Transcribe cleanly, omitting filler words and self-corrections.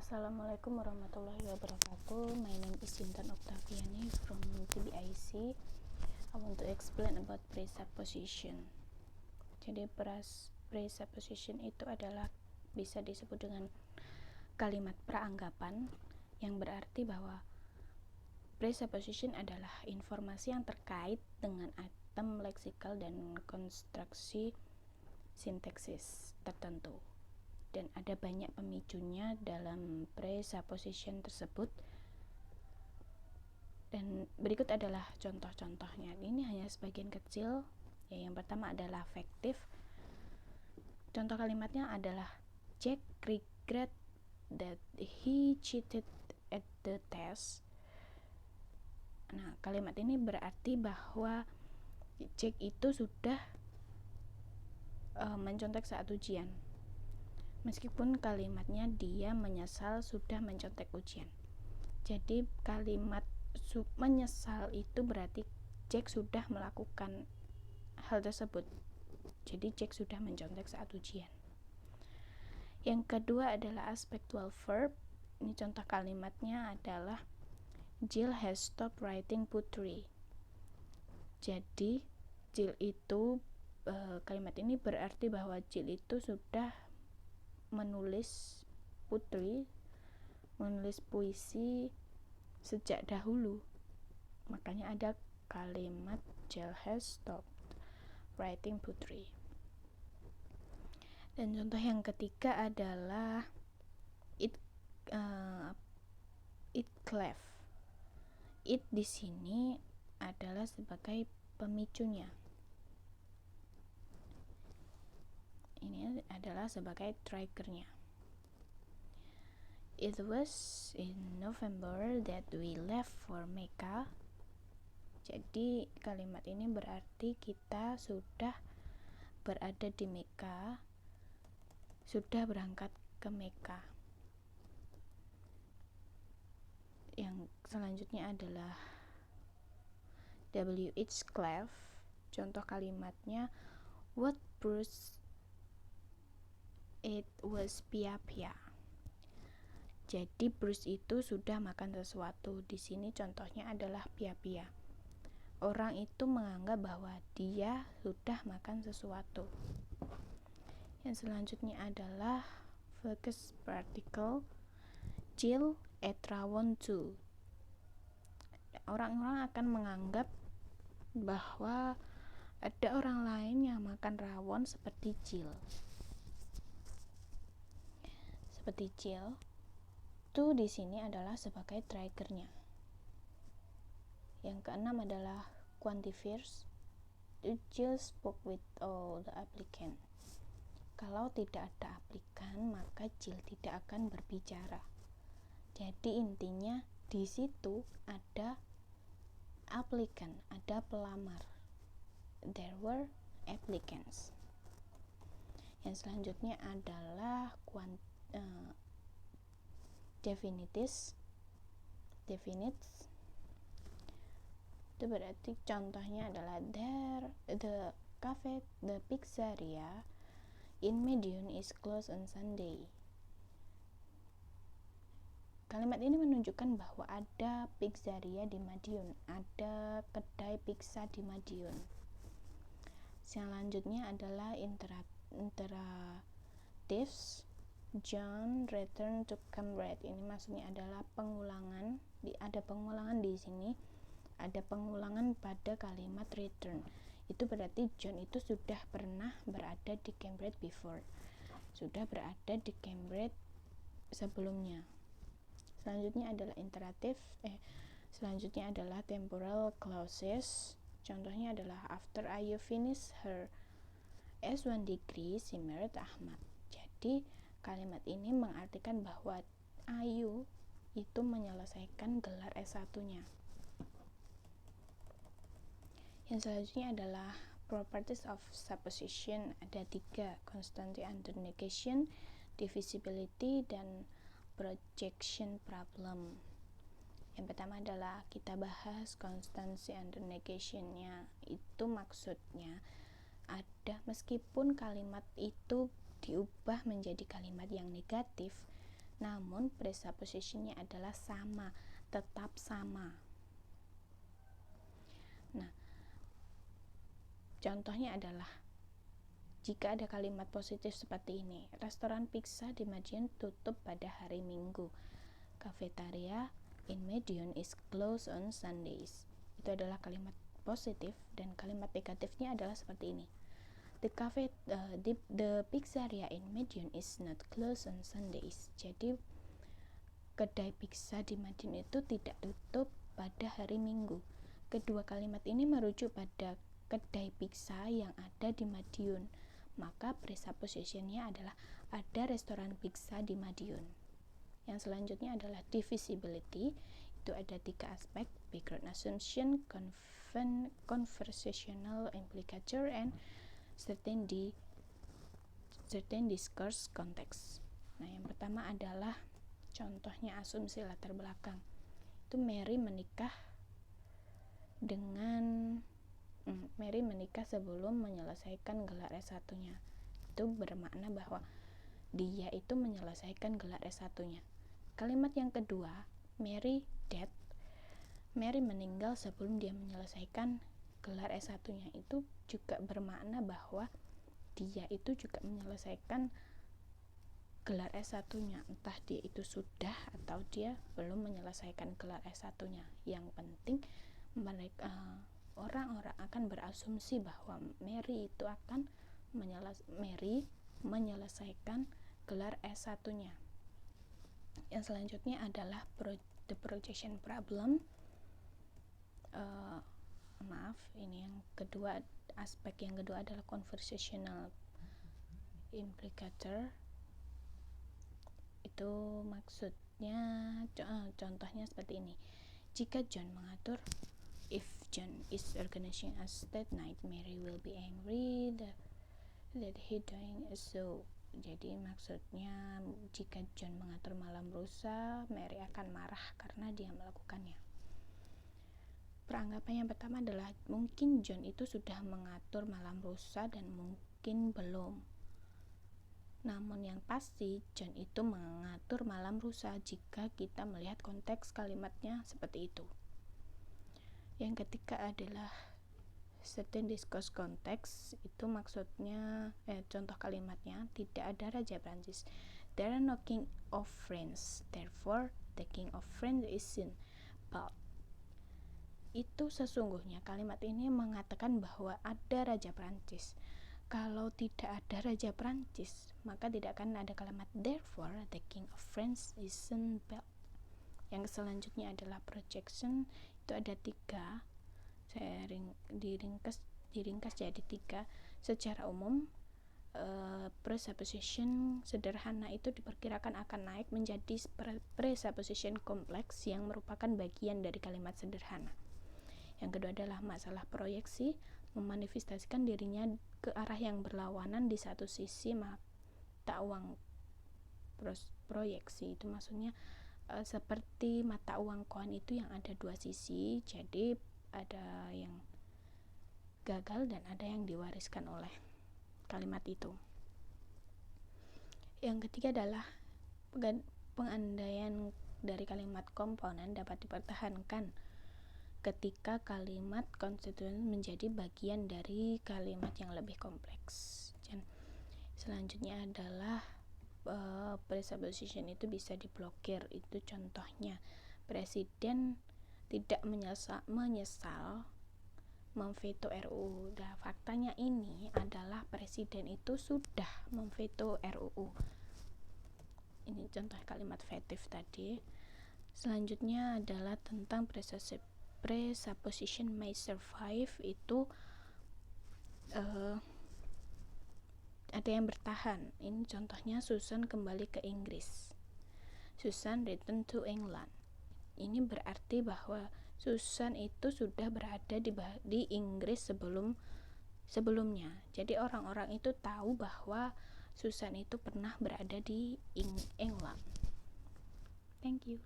Assalamualaikum warahmatullahi wabarakatuh. My name is Intan Oktaviani from TBIC. I want to explain about presupposition. Jadi presupposition itu adalah bisa disebut dengan kalimat praanggapan yang berarti bahwa presupposition adalah informasi yang terkait dengan item leksikal dan konstruksi sintaksis tertentu. Dan ada banyak pemicunya dalam presupposition tersebut, dan berikut adalah contoh-contohnya. Ini hanya sebagian kecil ya. Yang pertama adalah affective. Contoh kalimatnya adalah Jack regret that he cheated at the test. Nah, kalimat ini berarti bahwa Jack itu sudah mencontek saat ujian, meskipun kalimatnya dia menyesal sudah mencontek ujian. Jadi kalimat menyesal itu berarti Jack sudah melakukan hal tersebut. Jadi Jack sudah mencontek saat ujian. Yang kedua adalah aspectual verb. Ini contoh kalimatnya adalah Jill has stopped writing poetry. Jadi Jill itu kalimat ini berarti bahwa Jill itu sudah menulis puisi sejak dahulu. Makanya ada kalimat Jill has stopped writing poetry. Dan contoh yang ketiga adalah it cleft. It di sini adalah sebagai pemicunya. Ini adalah sebagai triggernya. It was in November that we left for Mecca. Jadi kalimat ini berarti kita sudah berada di Mekah, sudah berangkat ke Mekah. Yang selanjutnya adalah W.H. Cleft. Contoh kalimatnya what Bruce it was pia-pia. Jadi Bruce itu sudah makan sesuatu. Di sini contohnya adalah pia-pia. Orang itu menganggap bahwa dia sudah makan sesuatu. Yang selanjutnya adalah focus particle. Jill ate rawon too. Orang-orang akan menganggap bahwa ada orang lain yang makan rawon seperti Jill. Itu di sini adalah sebagai triggernya. Yang keenam adalah quantifiers. Jill spoke with all the applicant. Kalau tidak ada aplikan, maka Jill tidak akan berbicara. Jadi intinya di situ ada applicant, ada pelamar. There were applicants. Yang selanjutnya adalah definites. Itu berarti contohnya adalah the cafe, the pizzeria in Medion is closed on Sunday. Kalimat ini menunjukkan bahwa ada pizzeria di Madiun, ada kedai pizza di Madiun. Selanjutnya adalah interatives. John return to Cambridge. Ini maksudnya adalah pengulangan. Ada pengulangan di sini. Ada pengulangan pada kalimat return. Itu berarti John itu sudah pernah berada di Cambridge before. Sudah berada di Cambridge sebelumnya. Selanjutnya adalah selanjutnya adalah temporal clauses. Contohnya adalah after Ayu finish her S1 degree, she married Ahmad. Jadi kalimat ini mengartikan bahwa Ayu itu menyelesaikan gelar S1-nya. Yang selanjutnya adalah properties of supposition. Ada 3, constancy under negation, divisibility, dan projection problem. Yang pertama adalah kita bahas constancy under negation-nya. Itu maksudnya ada meskipun kalimat itu diubah menjadi kalimat yang negatif, namun presuppositionnya adalah sama, tetap sama. Nah, contohnya adalah jika ada kalimat positif seperti ini, restoran pizza di Madiun tutup pada hari Minggu. Cafeteria in Madiun is closed on Sundays. Itu adalah kalimat positif, dan kalimat negatifnya adalah seperti ini. The pizzeria in Madiun is not closed on Sundays. Jadi kedai pizza di Madiun itu tidak tutup pada hari Minggu. Kedua kalimat ini merujuk pada kedai pizza yang ada di Madiun. Maka presuppositionnya adalah ada restoran pizza di Madiun. Yang selanjutnya adalah divisibility. Itu ada 3 aspek: background assumption, conversational implicator, and certain discourse context. Nah, yang pertama adalah contohnya asumsi latar belakang. Itu Mary menikah sebelum menyelesaikan gelar S1-nya. Itu bermakna bahwa dia itu menyelesaikan gelar S1-nya. Kalimat yang kedua, Mary dead. Mary meninggal sebelum dia menyelesaikan gelar S1-nya. Itu juga bermakna bahwa dia itu juga menyelesaikan gelar S1-nya. Entah dia itu sudah atau dia belum menyelesaikan gelar S1-nya. Yang penting orang-orang akan berasumsi bahwa Mary itu akan menyelesaikan gelar S1-nya. Yang selanjutnya adalah the projection problem. Ini yang kedua, aspek yang kedua adalah conversational implicator. Itu maksudnya contohnya seperti ini. Jika John mengatur, if John is organizing a state night, Mary will be angry that he doing so. Jadi maksudnya jika John mengatur malam rusa, Mary akan marah karena dia melakukannya. Peranggapan yang pertama adalah mungkin John itu sudah mengatur malam rusa dan mungkin belum. Namun yang pasti John itu mengatur malam rusa jika kita melihat konteks kalimatnya seperti itu. Yang ketiga adalah certain discourse context. Itu maksudnya contoh kalimatnya, tidak ada raja Prancis. There are no king of France, therefore the king of France isn't bald. Itu sesungguhnya kalimat ini mengatakan bahwa ada raja Prancis. Kalau tidak ada raja Prancis, maka tidak akan ada kalimat therefore the king of France isn't bald. Yang selanjutnya adalah projection. Itu ada 3. Saya diringkas jadi 3. Secara umum, presupposition sederhana itu diperkirakan akan naik menjadi presupposition kompleks yang merupakan bagian dari kalimat sederhana. Yang kedua adalah masalah proyeksi, memanifestasikan dirinya ke arah yang berlawanan di satu sisi mata uang proyeksi. Itu maksudnya seperti mata uang koin itu yang ada 2 sisi, jadi ada yang gagal dan ada yang diwariskan oleh kalimat itu. Yang ketiga adalah pengandaian dari kalimat komponen dapat dipertahankan ketika kalimat konstituen menjadi bagian dari kalimat yang lebih kompleks. Dan selanjutnya adalah presupposition itu bisa diblokir. Itu contohnya presiden tidak menyesal memveto RUU. Nah, faktanya ini adalah presiden itu sudah memveto RUU. Ini contoh kalimat fettif tadi. Selanjutnya adalah tentang presupposition may survive. Itu ada yang bertahan. Ini contohnya Susan kembali ke Inggris. Susan return to England. Ini berarti bahwa Susan itu sudah berada di Inggris sebelumnya. Jadi orang-orang itu tahu bahwa Susan itu pernah berada di England. Thank you.